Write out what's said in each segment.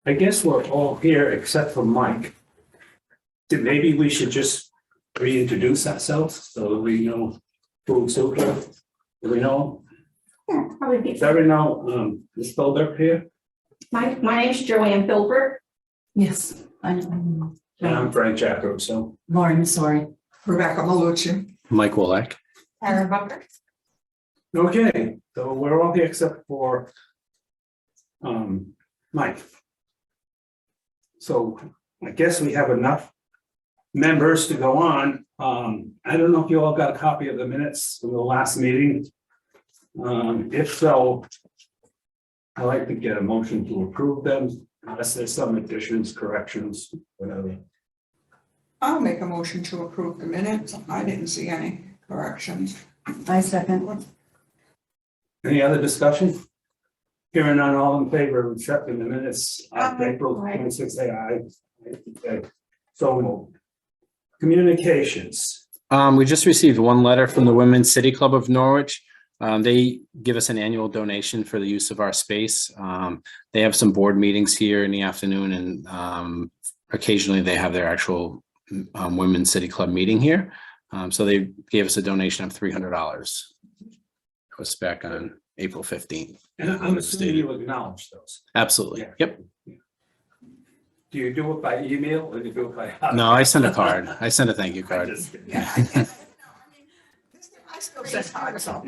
I guess we're all here except for Mike. Maybe we should just reintroduce ourselves so that we know who's who here. Do we know? Yeah, probably be. Does everyone know, Ms. Philbrook here? My name's Joanne Filbert. Yes, I know. And I'm Frank Jaco, so. Lauren, sorry. Rebecca Malucci. Mike Wolak. Tara Bucker. Okay, so we're all here except for Mike. So I guess we have enough members to go on. I don't know if you all got a copy of the minutes from the last meeting. If so, I'd like to get a motion to approve them, unless there's some additions, corrections, whatever. I'll make a motion to approve the minutes. I didn't see any corrections. I second. Any other discussion? Hearing none, all in favor of accepting the minutes of April 26th, say aye. Okay, so moved. Communications. We just received one letter from the Women's City Club of Norwich. They give us an annual donation for the use of our space. They have some board meetings here in the afternoon, and occasionally they have their actual Women's City Club meeting here. So they gave us a donation of $300. It was back on April 15th. And I'm assuming you acknowledge those. Absolutely. Yeah. Yep. Do you do it by email or do you do it by? No, I sent a card. I sent a thank you I card. just kidding. Yeah. I still said hard, so.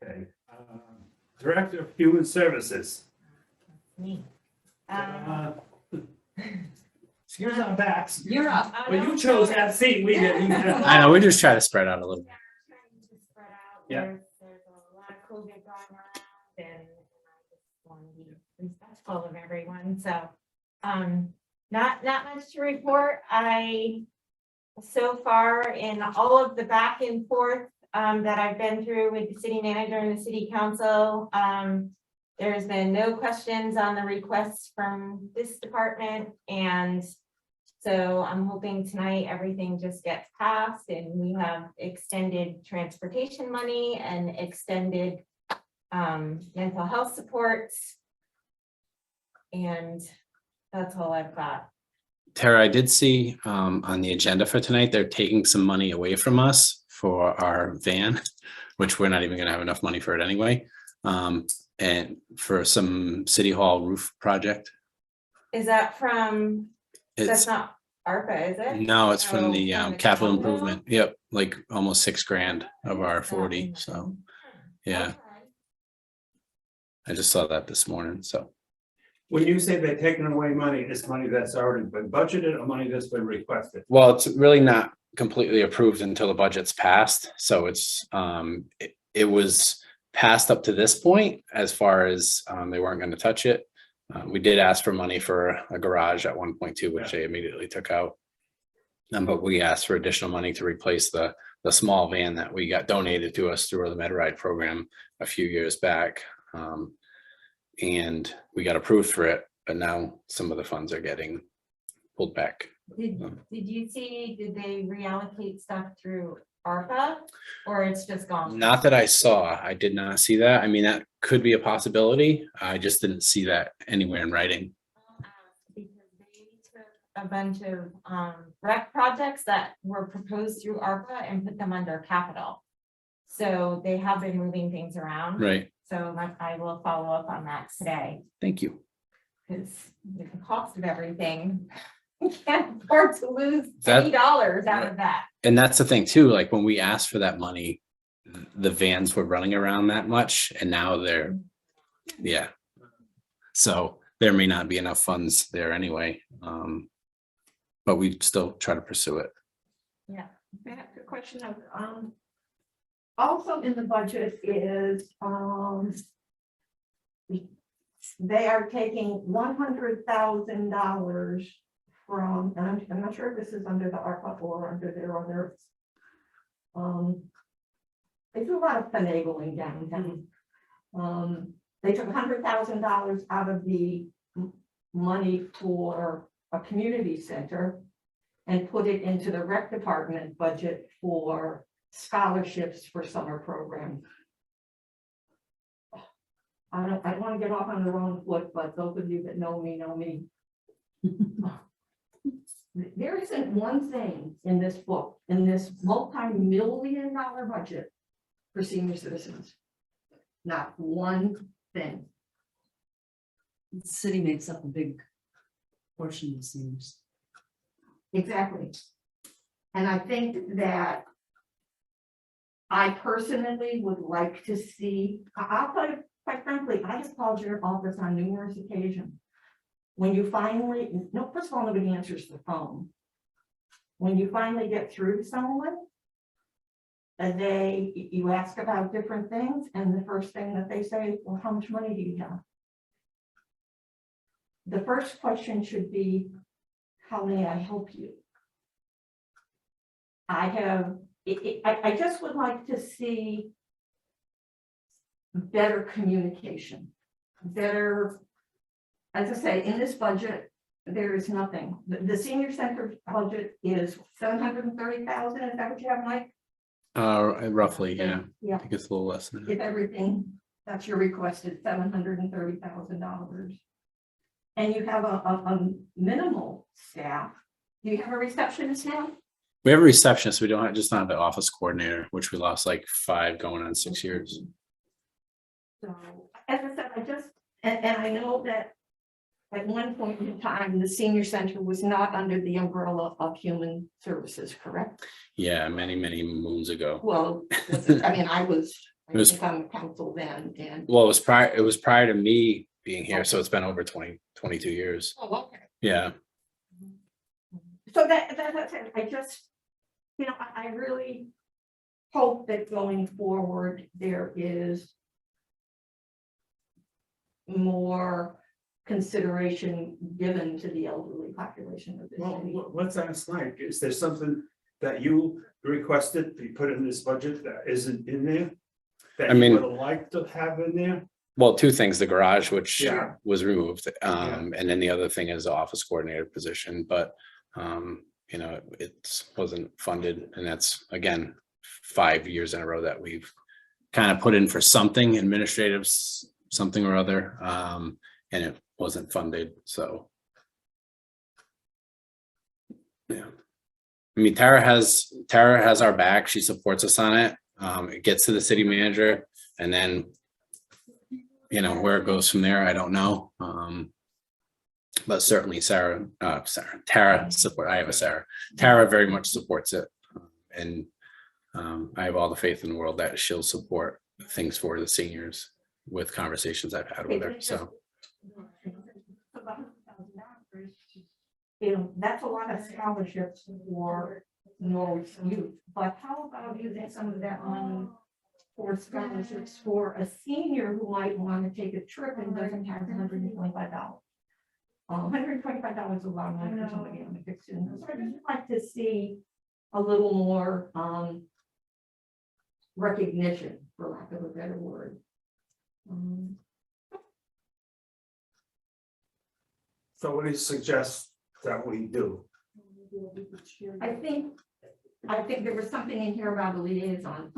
Okay. Director of Human Services. Me. Excuse our backs. You're up. Well, you chose that seat, we didn't. I know, we're just trying to spread out a little bit. Yeah. There's a lot of COVID going around and I just want to be respectful of everyone, so, not much to report. So far in all of the back and forth, that I've been through with the city manager and the city council, there's been no questions on the requests from this department, and so I'm hoping tonight everything just gets passed and we have extended transportation money and extended mental health supports. And that's all I've got. Tara, I did see on the agenda for tonight, they're taking some money away from us for our van, which we're not even gonna have enough money for it anyway. And for some city hall roof project. Is that from, that's It's, not ARPA, is it? no, it's from Oh, the from the capital capital? improvement. Yep, like almost $6,000 of our 40, so, yeah, Okay. I just saw that this morning, so. When you say they're taking away money, it's money that's already been budgeted or money that's been requested? Well, it's really not completely approved until the budget's passed, so it's, it was passed up to this point as far as, they weren't gonna touch it. We did ask for money for a garage at 1.2, which they immediately took out. But we asked for additional money to replace the small van that we got donated to us through the MedRide program a few years back. And we got approved for it, but now some of the funds are getting pulled back. Did you see, did they reallocate stuff through ARPA or it's just gone? Not that I saw, I did not see that. I mean, that could be a possibility. I just didn't see that anywhere in writing. Because they took a bunch of rec projects that were proposed through ARPA and put them under capital. So they have been moving things around. Right, So I will follow up on that today, thank you. because the cost of everything, we can't afford to lose That- $80 out of that. And that's the thing too, like when we asked for that money, the vans were running around that much and now they're, yeah. So there may not be enough funds there anyway. But we still try to pursue it. Yeah. I have a question of, also in the budget is, they are taking $100,000 from, and I'm not sure if this is under the ARPA or under their other. They do a lot of finagling downtown. They took $100,000 out of the money for a community center and put it into the rec department budget for scholarships for summer programs. I don't want to get off on the wrong foot, but those of you that know me, know me. There isn't one thing in this book, in this multi-million-dollar budget for senior citizens. Not one thing. The city makes up a big portion of the seniors. Exactly. And I think that I personally would like to see, I'll tell you, quite frankly, I have called your office on numerous occasions. When you finally, no, first of all, nobody answers the phone. When you finally get through to someone, you ask about different things, and the first thing that they say, well, how much money do you have? The first question should be, how may I help you? I just would like to see better communication, better, as I say, in this budget, there is nothing. The senior center budget is 730,000, is that what you have, Mike? Roughly, yeah. Yeah, I think it's a little less than that. if everything, that's your requested $730,000. And you have a minimal staff. Do you have a receptionist now? We have a receptionist. We don't have, just not have the office coordinator, which we lost like 5 going on 6 years. So, as I said, and I know that at one point in time, the senior center was not under the umbrella of human services, correct? Yeah, many, many moons ago. Well, I mean, I was- think I'm council then, and. Well, it was prior to me being here, so it's been over 22 years. Oh, okay. Yeah. So that's it. I just, I really hope that going forward, there is more consideration given to the elderly population of this Well, city. what's that like? Is there something that you requested to be put in this budget that isn't in there? That I you mean- would have liked to have in there? Well, 2 things, the garage, which Yeah. was removed, and then the other thing is the office coordinator position, but it wasn't funded, and that's, again, 5 years in a row that we've kind of put in for something administrative, something or other, and it wasn't funded, so. Yeah. I mean, Tara has our back. She supports us on it. It gets to the city manager, and then where it goes from there, I don't know. But certainly Tara support. I have a Sarah. Tara very much supports it. And I have all the faith in the world that she'll support things for the seniors with conversations I've had with her. So That's a lot of scholarships for Norwich youth, but how about using some of that money for scholarships for a senior who might want to take a trip and doesn't have $125? $125 is a lot of money for somebody on a fixed income. So I just like to see a little more recognition, for lack of a better word. So what do you suggest that we do? I think there was something in here about a liaison.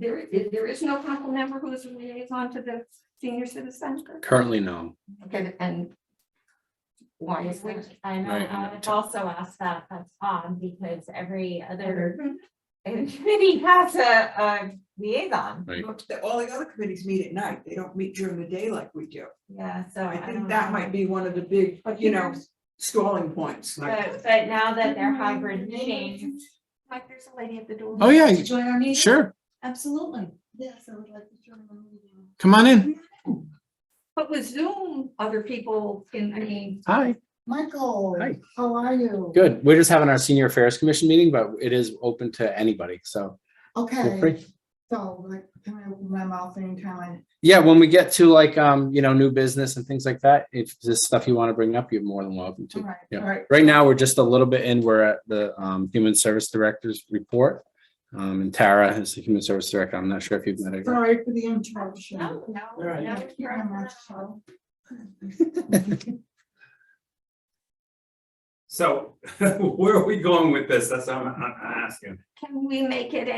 There is no council member who is a liaison to the senior citizen center? currently, no. Okay, and why is Which that? I know, Right. I've also asked that, that's odd, because every other committee has a liaison. Right. All the other committees meet at night. They don't meet during the day like we do. Yeah, so I I think don't that know. might be one of the big, stalling points. But now that they're hybrid meetings, Like there's a lady at the door. Oh, yeah. To join our meeting? Sure. Absolutely. Yes, I would like to join our meeting. Come on in. But with Zoom, other people can, Hi. Michael, Hi. how are you? Good. We're just having our senior affairs commission meeting, but it is open to anybody. So feel Okay, free. so like, can I open my mouth anytime Yeah, when we get to like, new business and things like that, if there's stuff you want to bring up, you're more than welcome I? to. All right, Yeah. all right. Right now, we're just a little bit in, we're at the human service director's report. And Tara is the human service director. I'm not sure if you've met her. Sorry for the interruption. no, Right. no, Thank you you're very on much, the- so. So where are we going with this? That's what I'm asking. can we make it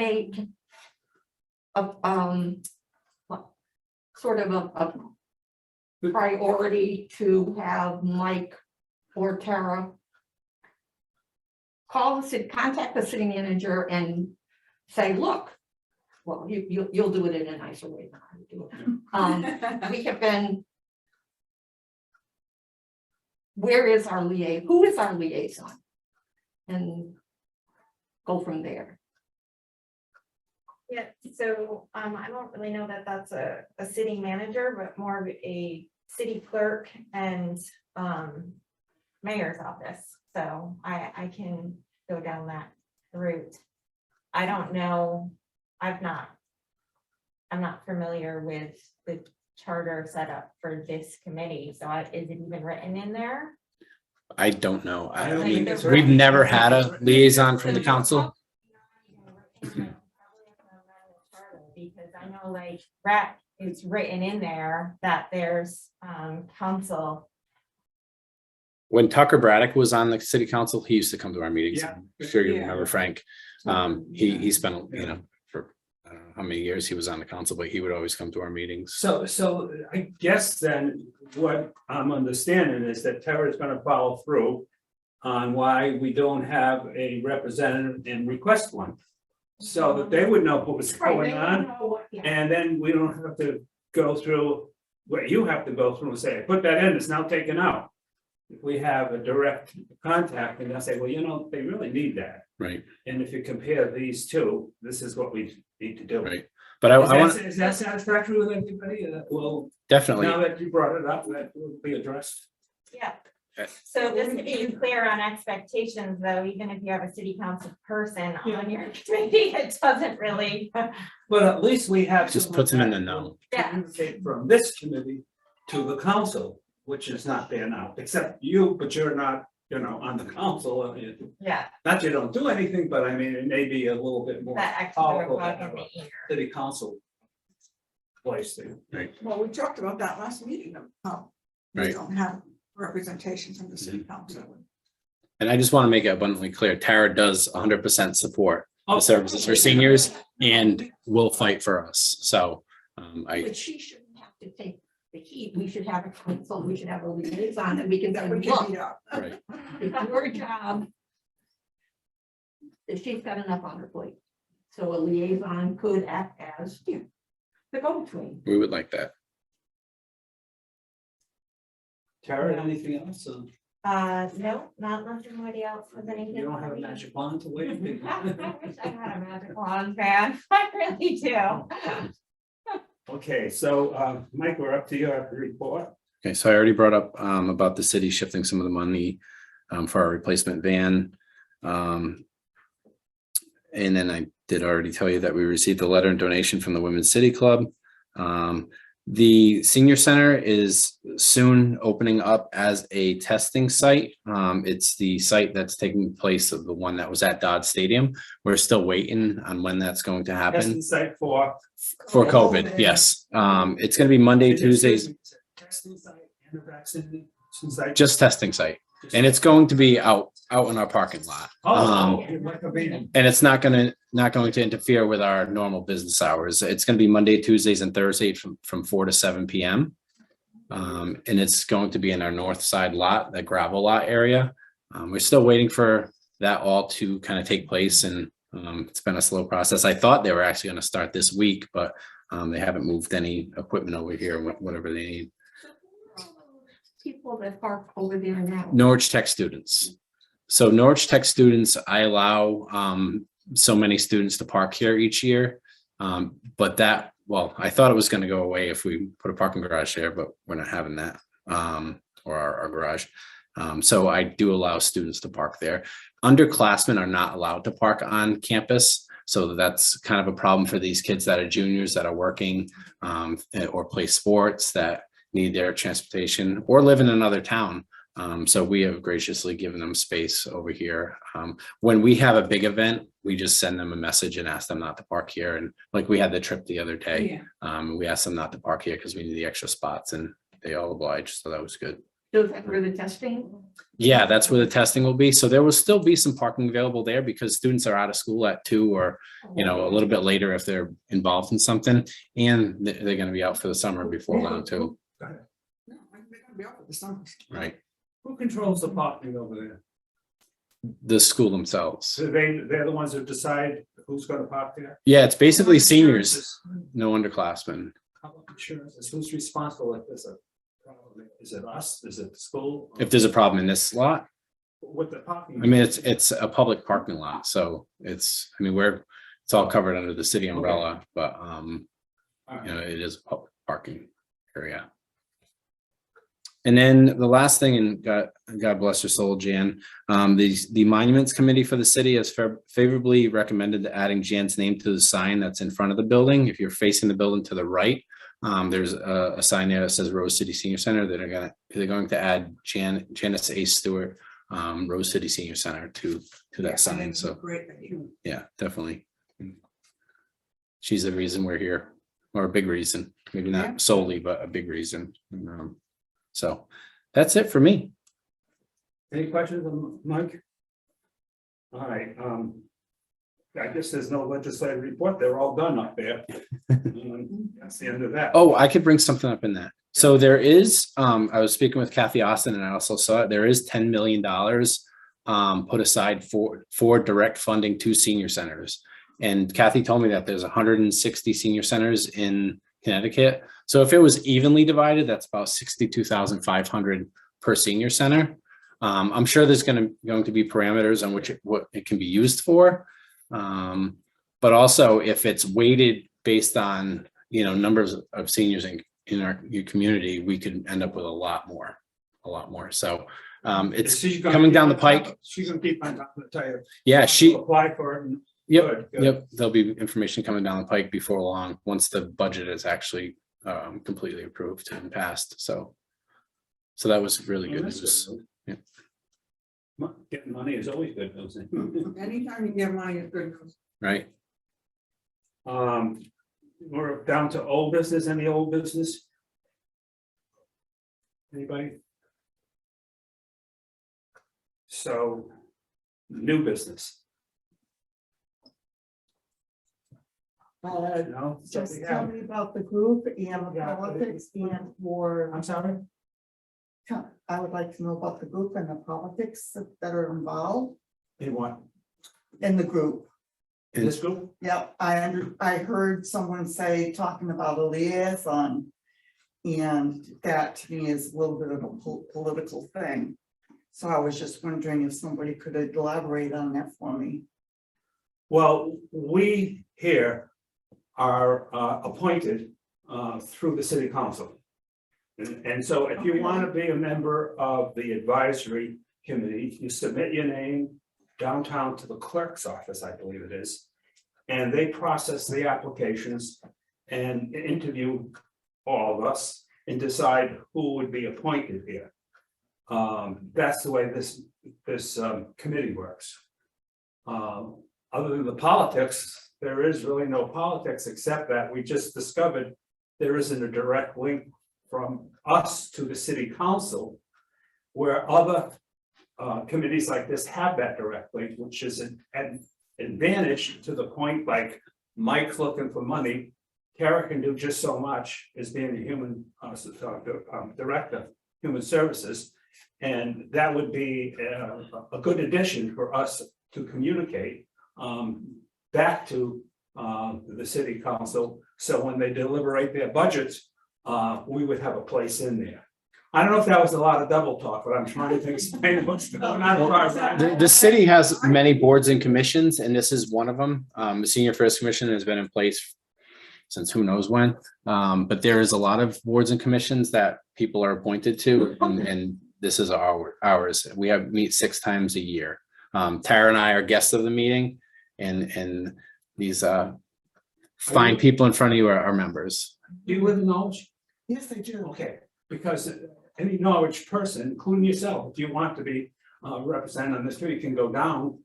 sort of a priority to have Mike or Tara call the city, contact the city manager and say, look, well, you'll do it in a nicer way than I would do it. We have been. Where is our liaison? Who is our liaison? And go from there. Yeah, so I don't really know that that's a city manager, but more of a city clerk and mayor's office. So I can go down that route. I don't know, I'm not familiar with the charter set up for this committee, so is it even written in there? I don't know. I I don't mean, think it's we've written. never had a liaison from the council. Because I know like it's written in there that there's council. When Tucker Braddock was on the city council, he used to come to our meetings. Yeah. I'm sure you Yeah. remember Frank. He spent, you know, for I don't know how many years he was on the council, but he would always come to our meetings. So I guess then what I'm understanding is that Tara's gonna follow through on why we don't have a representative and request one. So that they would know what was going on, and then we don't have to go through what you have to go through and say, put that in, it's now taken out. If we have a direct contact and they'll say, well, you know, they really need that. Right, And if you compare these two, this is what we need to do. right. But I want, Is that satisfactory with everybody? Well, definitely, now that you brought it up, that will be addressed. Yeah. Okay. So just to be clear on expectations, though, even if you have a city council person on your committee, it doesn't really. But at least we have. Just someone puts them in that the know. will communicate from this committee to the council, which is not there now, except you, but you're not, you know, on the council. I mean, Yeah, not you don't do anything, but I mean, it may be a little bit more that extra powerful bug than in a the ear. city council place there. Well, we talked about that last meeting, how we Right. don't have representation from the city council. and I just want to make it abundantly clear, Tara does 100% support Oh. the services for seniors and will fight for us. So But she shouldn't have to take the heat. We should have a council, we should have a liaison, and we can say, That we can look, beat up. right. it's your job. If she's got enough on her plate. So a liaison could act as the go-between. We would like that. Tara, anything else? No, not unless somebody else has anything. You don't have for a me. magic wand to wave? I wish I had a magic wand, man. I really do. Okay, so Mike, we're up to your report. Okay, so I already brought up about the city shifting some of the money for our replacement van. And then I did already tell you that we received a letter and donation from the Women's City Club. The senior center is soon opening up as a testing site. It's the site that's taking place of the one that was at Dodd Stadium. We're still waiting on when that's going to happen Testing site for. for COVID. Yes, it's going to be Monday, Tuesdays, Testing site and a vaccination site. just testing site. And it's going to be out in our parking lot. Oh, like a van. And it's not going to interfere with our normal business hours. It's going to be Monday, Tuesdays and Thursdays from 4 to 7 PM. And it's going to be in our north side lot, the gravel lot area. We're still waiting for that all to kind of take place, and it's been a slow process. I thought they were actually going to start this week, but they haven't moved any equipment over here, whatever they need. People that park over there now. Norwich Tech students. So Norwich Tech students, I allow so many students to park here each year. But that, well, I thought it was going to go away if we put a parking garage there, but we're not having that, or our garage. So I do allow students to park there. Underclassmen are not allowed to park on campus. So that's kind of a problem for these kids that are juniors that are working or play sports that need their transportation or live in another town. So we have graciously given them space over here. When we have a big event, we just send them a message and ask them not to park here. And like we had the trip the other day, we asked them not to park here because we need the extra spots, and they all obliged. So that was good. So is that where the testing? Yeah, that's where the testing will be. So there will still be some parking available there because students are out of school at 2 or, you know, a little bit later if they're involved in something. And they're going to be out for the summer before long too. be open this summer. right? Who controls the parking over there? The school themselves. So they're the ones that decide who's gonna park there? Yeah, it's basically How much seniors, insurance is- no underclassmen. how much insurance is- Who's responsible if there's a problem? Is it us? Is it the school? If there's a problem in this lot, With the parking? I mean, it's a public parking lot, so it's, I mean, it's all covered under the city umbrella, but, All you right. know, it is a public parking area. And then the last thing, and God bless your soul, Jan, the monuments committee for the city has favorably recommended adding Jan's name to the sign that's in front of the building. If you're facing the building to the right, there's a sign there that says Rose City Senior Center. They're going to add Janice A. Stewart, Rose City Senior Center to that sign. So Great idea. yeah, definitely. She's the reason we're here, or a big reason, maybe Yeah. not solely, but a big reason. So that's it for me. Any questions, Mike? All right, I guess there's no legislative report. They're all done up there. That's the end of that. Oh, I could bring something up in that. So there is, I was speaking with Kathy Austin and I also saw it, there is $10 million put aside for direct funding to senior centers. And Kathy told me that there's 160 senior centers in Connecticut. So if it was evenly divided, that's about 62,500 per senior center. I'm sure there's going to be parameters on what it can be used for. But also if it's weighted based on, you know, numbers of seniors in your community, we could end up with a lot more. So it's She's gonna coming keep down the on top of- pike. She's gonna keep on top of the tire. Yeah, she, Apply for it. and- yep, Good, good. yep. There'll be information coming down the pike before long, once the budget is actually completely approved and passed. So that was really Well, good that's news. good. Yeah. Getting money is always good, isn't it? Anytime you get money, it's good. Right. We're down to old business, any old business? Anybody? So, new business, no? So Just we tell have- me about the group and the Yeah. politics and for, I'm sorry? I would like to know about the group and the politics that are involved In what? in the group. In this group? Yeah, I heard someone say, talking about a liaison. And that to me is a little bit of a political thing. So I was just wondering if somebody could elaborate on that for me. Well, we here are appointed through the city council. And so if you want to be a member of the advisory committee, you submit your name downtown to the clerk's office, I believe it is. And they process the applications and interview all of us and decide who would be appointed here. That's the way this committee works. Other than the politics, there is really no politics, except that we just discovered there isn't a direct link from us to the city council, where other committees like this have that direct link, which is an advantage to the point, like Mike's looking for money. Kara can do just so much as being the human director, human services. And that would be a good addition for us to communicate back to the city council. So when they deliberate their budgets, we would have a place in there. I don't know if that was a lot of double talk, but I'm trying to explain what's going on. The city has many boards and commissions, and this is one of them. The Senior Affairs Commission has been in place since who knows when. But there is a lot of boards and commissions that people are appointed to, and this is ours. We meet 6 times a year. Tara and I are guests of the meeting, and these fine people in front of you are members. Do you live in Norwich? Yes, I do. Okay, because any Norwich person, including yourself, if you want to be represented on this committee, you can go down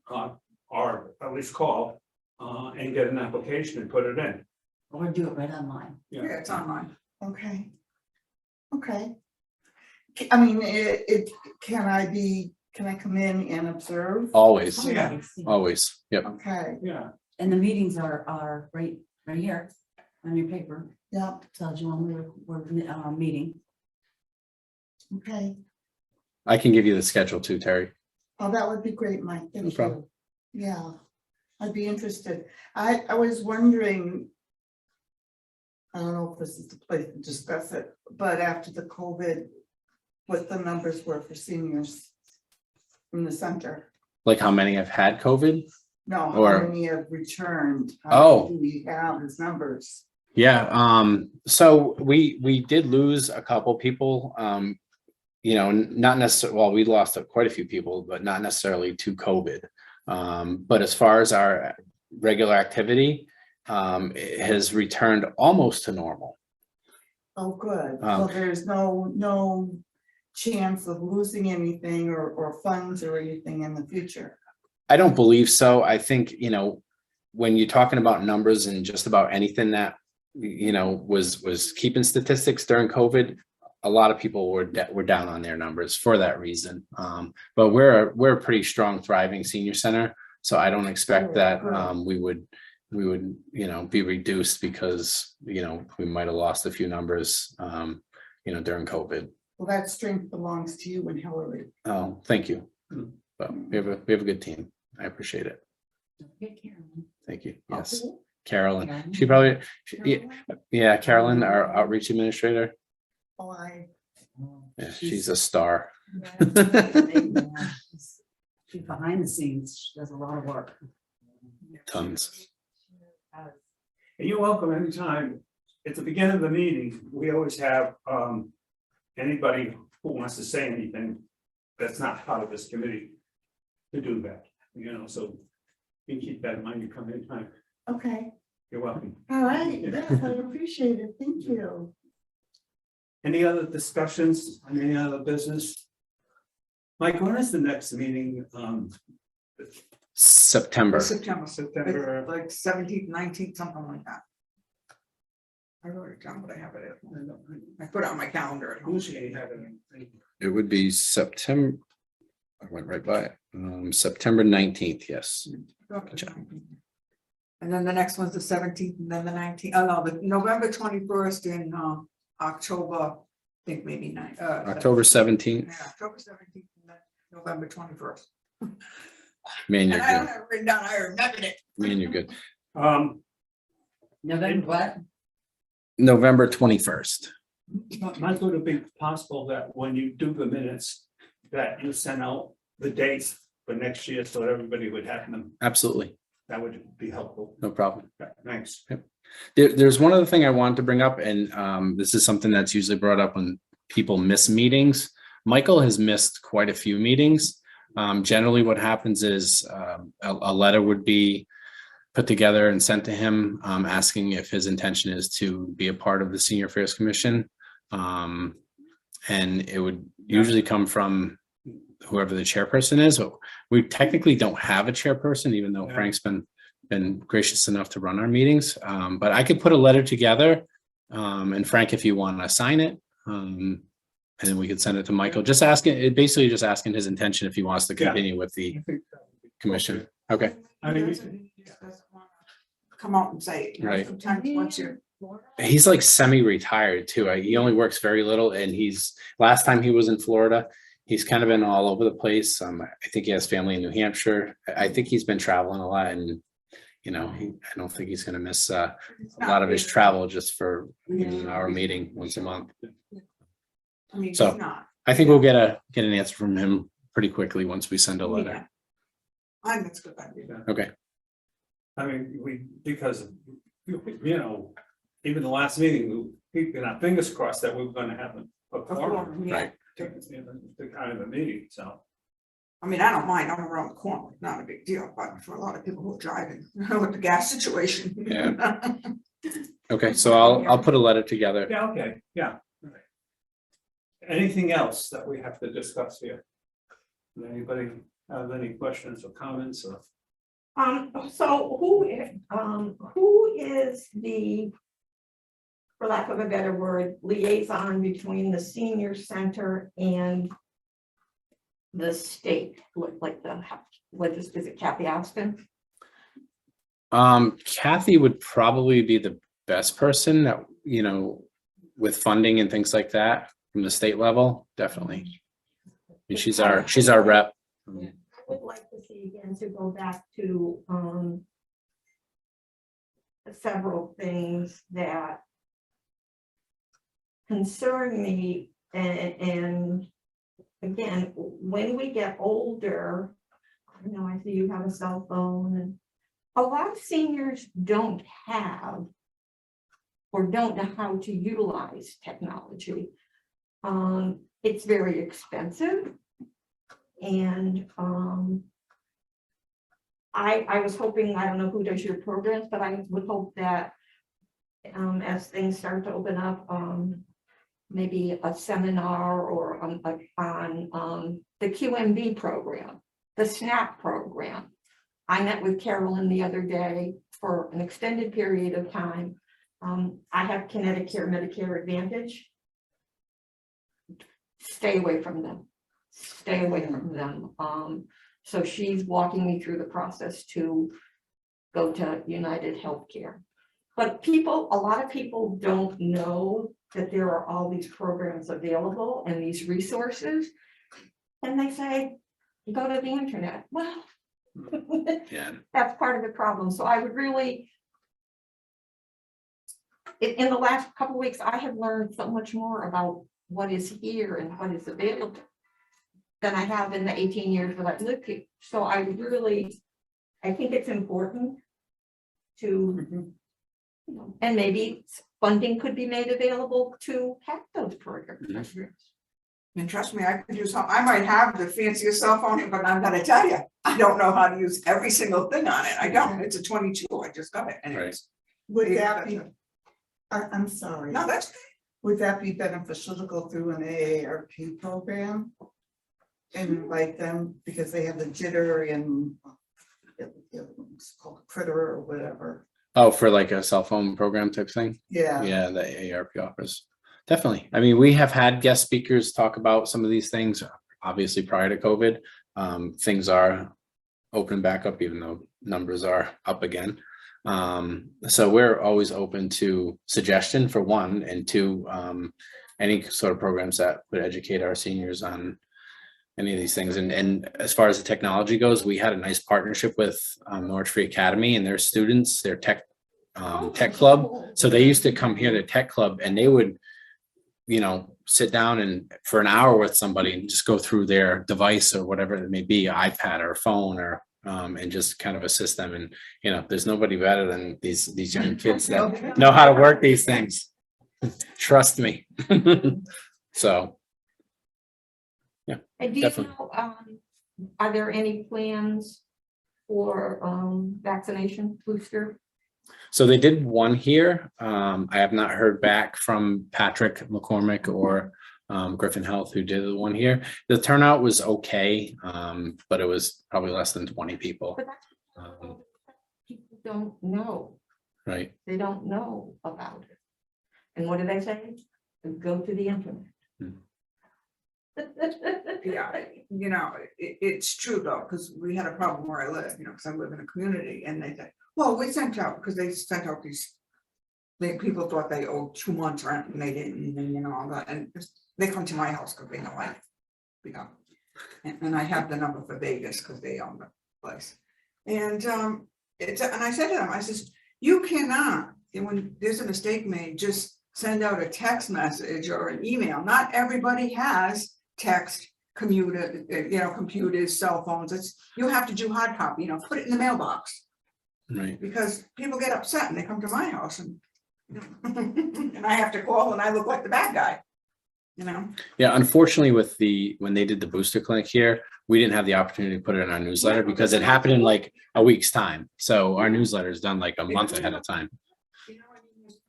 or at least call and get an application and put it in. Or do it right online. Yeah, it's online. Okay. Okay. I mean, can I come in and observe? Always, Yeah. always. Yep. Okay, Yeah, And the meetings are right here on your paper. yeah, Tells you when we're meeting. Okay, I can give you the schedule too, Terry. oh, that would be great, Mike, No thank problem. you. Yeah, I'd be interested. I was wondering. I don't know if this is the place to discuss it, but after the COVID, what the numbers were for seniors in the center. Like how many have had COVID? No, Or- how many have returned? Oh. Do we have his numbers? Yeah, so we did lose a couple people, you know, not necessarily, well, we lost quite a few people, but not necessarily to COVID. But as far as our regular activity, it has returned almost to normal. Oh, good. Um, So there's no chance of losing anything or funds or anything in the future. I don't believe so. I think, you know, when you're talking about numbers and just about anything that, you know, was keeping statistics during COVID, a lot of people were down on their numbers for that reason. But we're a pretty strong, thriving senior center, so I don't expect that we would, you know, be reduced because, you know, we might have lost a few numbers, you know, during COVID. Well, that strength belongs to you and Hillary. Oh, thank you. But we have a good team. I appreciate it. Thank you. Yes, Carolyn. She probably, yeah, Carolyn, our outreach administrator. Oh, Yeah, she's a star. She's behind the scenes, she does a lot of work. Tons. And you're welcome anytime. At the beginning of the meeting, we always have anybody who wants to say anything that's not part of this committee to do that, you know, so you keep that in mind, you come anytime. okay. You're welcome. All right, yes, I appreciate it. Thank you. Any other discussions on any other business? Mike, when is the next meeting? September. September, September. like 17th, 19th, something like that. I wrote it down, but I have it. I put it on my calendar at home. Usually you have it. It would be September. I went right by it. September 19th, yes. Gotcha. And then the next one's the 17th and then the 19th. Oh, no, the November 21st and October, I think maybe October 17th. Yeah, October 17th and then November 21st. Man, And you're I don't good. have it written down, I remembered it. Man, you're good. November what? November 21st. Might would it be possible that when you do the minutes, that you send out the dates for next year, so everybody would have them, Absolutely. that would be helpful. No problem. Thanks. There's one other thing I wanted to bring up, and this is something that's usually brought up when people miss meetings. Michael has missed quite a few meetings. Generally, what happens is a letter would be put together and sent to him, asking if his intention is to be a part of the Senior Affairs Commission. And it would usually come from whoever the chairperson is. But we technically don't have a chairperson, even though Frank's been gracious enough to run our meetings. But I could put a letter together, and Frank, if you want to sign it, and then we could send it to Michael, just basically just asking his intention if he wants to continue with the commission. Okay, I mean, He just doesn't wanna come out and say, it. Right. Sometimes once you're. he's like semi-retired too. He only works very little, and last time he was in Florida, he's kind of been all over the place. I think he has family in New Hampshire. I think he's been traveling a lot, and you know, I don't think he's going to miss a lot of his travel just for our meeting once a month. I mean, So- he's not. I think we'll get an answer from him pretty quickly once we send a letter. Yeah. I think it's a good idea. Okay, I mean, because, you know, even the last meeting, we keeping our fingers crossed that we were gonna have a quorum. Yeah. right. The kind of a meeting, so. I mean, I don't mind, I'm around the corner, it's not a big deal, but for a lot of people who are driving, with the gas situation. Okay, so I'll put a letter together. Yeah, okay, yeah. all right. Anything else that we have to discuss here? Does anybody have any questions or comments or? So who is the, for lack of a better word, liaison between the senior center and the state, like is it Kathy Aspen? Kathy would probably be the best person that, you know, with funding and things like that. from the state level, definitely. And she's our rep. I would like to see again to go back to, several things that concern me, and again, when we get older, I know I see you have a cell phone, and a lot of seniors don't have or don't know how to utilize technology. It's very expensive. And I was hoping, I don't know who does your programs, but I would hope that as things start to open up, maybe a seminar or on the QMB program, the SNAP program. I met with Carolyn the other day for an extended period of time. I have Connecticut Medicare Advantage. Stay away from them. Stay away from them. So she's walking me through the process to go to United Healthcare. But a lot of people don't know that there are all these programs available and these resources. And they say, go to the internet. Well, Yeah. that's part of the problem. So I would really, in the last couple of weeks, I have learned so much more about what is here and what is available than I have in the 18 years that I've lived here. So I think it's important to, and maybe funding could be made available to have those programs. And trust me, I could use, I might have the fanciest cell phone, but I'm gonna tell you, I don't know how to use every single thing on it. I don't. It's a 22. I just got it. And it's, Would that be, I'm sorry. no, that's, Would that be beneficial to go through an AARP program? And like them, because they have the jitter and it's called Critter or whatever. Oh, for like a cell phone program type thing? Yeah. Yeah, the AARP offers. Definitely. I mean, we have had guest speakers talk about some of these things, obviously prior to COVID. Things are opening back up, even though numbers are up again. So we're always open to suggestion for one, and two, any sort of programs that would educate our seniors on any of these things. And as far as the technology goes, we had a nice partnership with Norwich Free Academy and their students, their tech club. So they used to come here to tech club, and they would, sit down and for an hour with somebody and just go through their device or whatever it may be, iPad or phone, or and just kind of assist them. And there's nobody better than these young kids that know how to work these things. Trust me. So And do you Definitely. know, are there any plans for vaccination booster? So they did one here. I have not heard back from Patrick McCormick or Griffin Health, who did the one here. The turnout was okay, but it was probably less than 20 people. But that's people don't know. Right. They don't know about it. And what do they say? Go to the internet. yeah, it's true though, because we had a problem where I live, because I live in a community, and they said, well, we sent out, because they sent out these. People thought they owed 2 months rent and they didn't, and all that, and they come to my house because they know and I have the number for Vegas because they own the place. And and I said to them, I says, you cannot, when there's a mistake made, just send out a text message or an email. Not everybody has text, computers, cell phones. You have to do hard copy, put it in the mailbox. Right. Because people get upset and they come to my house and and I have to call and I look like the bad guy, Yeah, unfortunately, when they did the booster clinic here, we didn't have the opportunity to put it in our newsletter because it happened in like a week's time. So our newsletter is done like a month ahead of time.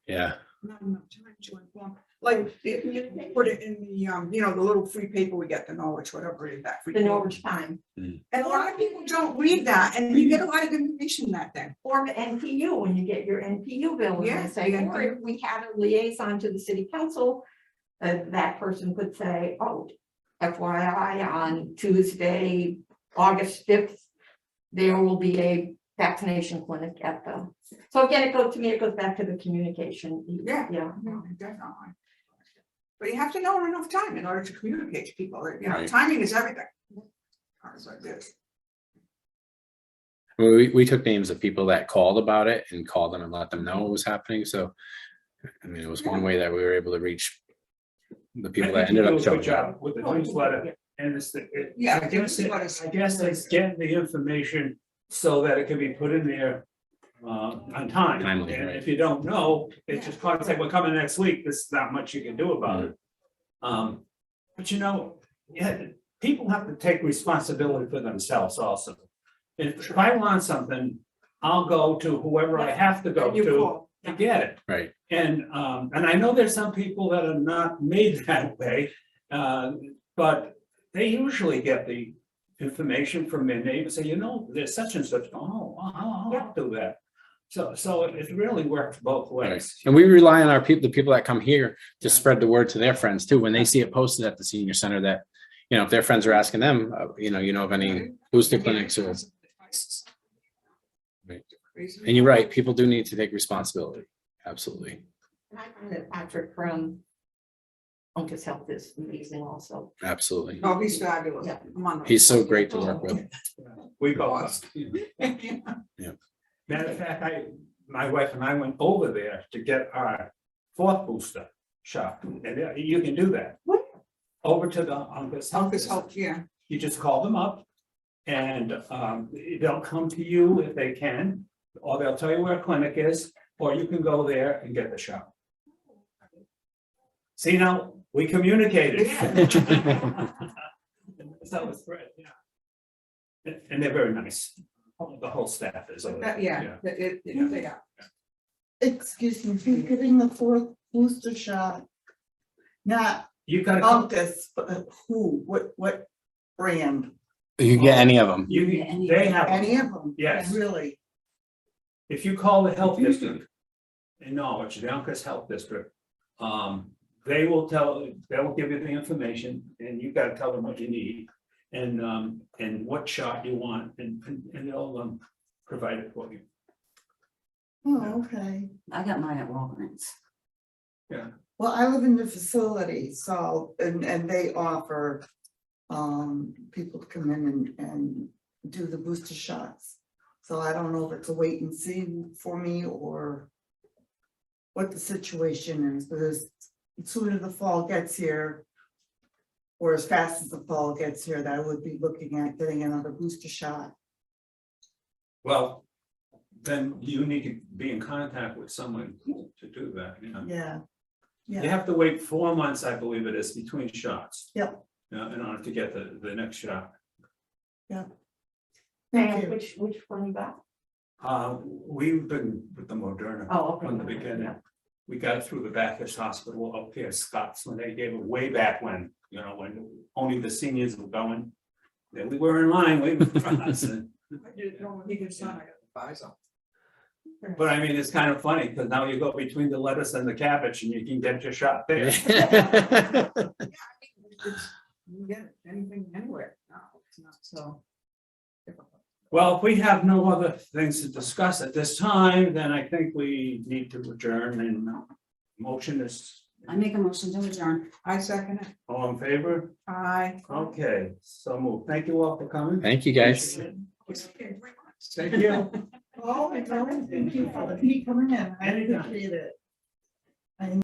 Yeah. Not enough time to inform. Like, you put it in the, the little free paper we get, the Norwich, whatever it is, that free. The paper. Norwich Times And a lot of people don't read that, and you get a lot of information in that thing. or the NPU, when you get your NPU bill, and Yeah, they say, the or if we had a liaison to the city council, that person could say, oh, FYI, on Tuesday, August 5th, there will be a vaccination clinic at the, so again, it goes back to the communication. Yeah. Yeah. No, definitely. But you have to know in enough time in order to communicate to people, that, you know, Right. timing is everything. Times like this. We took names of people that called about it and called them and let them know what was happening, so. I mean, it was one way that we were able to reach the people I that think you ended do up a showing good up. job with the newsletter, and Yeah, I guess the newsletter's- I guess it's getting the information so that it can be put in there on time. Timely, And right. if you don't know, it's just contact, we're coming next week, there's not much you can do about it. But you know, yeah, people have to take responsibility for themselves also. If I want something, I'll go to whoever I have to go And you to call. to get it. Right, And I know there's some people that are not made that way, but they usually get the information from their neighbors, say, you know, there's such and such, I'll do that. So it really works both right. ways. And we rely on our people, the people that come here to spread the word to their friends too, when they see it posted at the senior center that, you know, if their friends are asking them, you know of any booster clinics or. Right. And you're right, people do need to take responsibility, absolutely, And I find that Patrick from Uncas Health is amazing also. absolutely. Oh, he's fabulous. Yeah. I'm on the- He's so great to work with. We both. Matter of fact, my wife and I went over there to get our fourth booster shot, and you can do that. Where? Over to the Uncas Health. Uncas Health, yeah. You just call them up. And they'll come to you if they can, or they'll tell you where a clinic is, or you can go there and get the shot. See, now, we communicated. So it's great, yeah. And they're very nice. The whole staff is. Yeah, they are. Excuse me, if you're getting the fourth booster shot. Not You gotta come, Uncas, but who, what brand? You can get any of them. they have, Any of them? Yes. Really? if you call the health district in Norwich, the Uncas Health District, they will give you the information, and you gotta tell them what you need. And what shot you want, and they'll provide it for you. Oh, okay. I got mine at Walgreens. Well, I live in the facility, so, and they offer, people to come in and do the booster shots. So I don't know if it's a wait and see for me or what the situation is, but as sooner the fall gets here, or as fast as the fall gets here, that I would be looking at getting another booster shot. Well, then you need to be in contact with someone to do that, you know. Yeah. You Yeah, have to wait 4 months, I believe it is, between shots. Yep. In order to get the next shot. thank And you. which one you got? We've been with the Moderna Oh, okay. from the beginning. We got it through the Baptist Hospital up here, Scots, when they gave it way back when, you know, when only the seniors were going. Then we were in line waiting for us. But I mean, it's kind of funny, because now you go between the lettuce and the cabbage and you can get your shot there. You can get anything anywhere now, it's not so difficult. Well, if we have no other things to discuss at this time, then I think we need to adjourn, and motion is I make a motion to adjourn. I second it. all in favor? I. Okay, so move. Thank you all for coming. Thank you, guys. Thank you. Oh, thank you for the coming in. I Anytime. appreciate it.